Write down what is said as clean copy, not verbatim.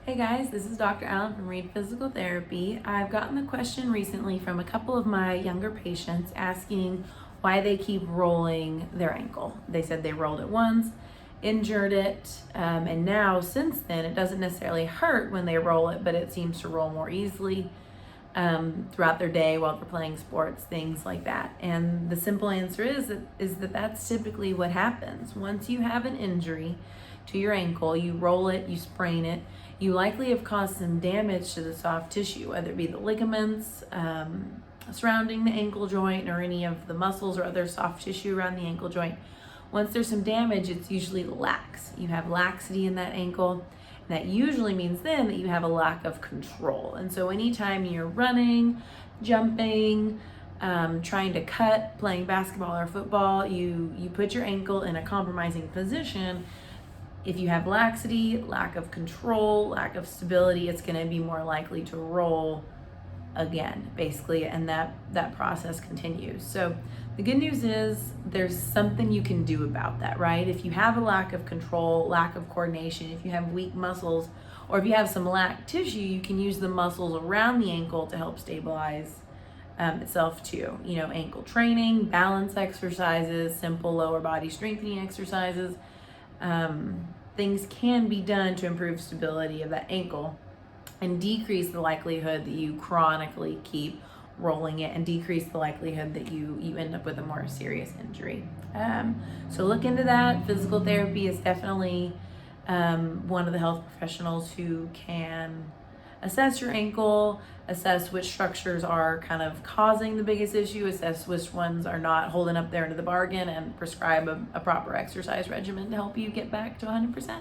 Hey guys, this is Dr. Allen from Reed Physical Therapy. I've gotten the question recently from a couple of my younger patients asking why they keep rolling their ankle. They said they rolled it once, injured it, and now since then it doesn't necessarily hurt when they roll it, but it seems to roll more easily throughout their day while they're playing sports, things like that. And the simple answer is that that's typically what happens. Once you have an injury to your ankle, you roll it, you sprain it, you likely have caused some damage to the soft tissue, whether it be the ligaments surrounding the ankle joint or any of the muscles or other soft tissue around the ankle joint. Once there's some damage, it's usually lax. You have laxity in that ankle. And that usually means then that you have a lack of control. And so anytime you're running, jumping, trying to cut, playing basketball or football, you put your ankle in a compromising position. If you have laxity, lack of control, lack of stability, it's going to be more likely to roll again, basically, and that process continues. So the good news is there's something you can do about that, right? If you have a lack of control, lack of coordination, if you have weak muscles, or if you have some lack tissue, you can use the muscles around the ankle to help stabilize itself too. Ankle training, balance exercises, simple lower body strengthening exercises. Things can be done to improve stability of that ankle and decrease the likelihood that you chronically keep rolling it and decrease the likelihood that you end up with a more serious injury. So look into that. Physical therapy is definitely one of the health professionals who can assess your ankle, assess which structures are kind of causing the biggest issue, assess which ones are not holding up their end of the bargain, and prescribe a proper exercise regimen to help you get back to 100%.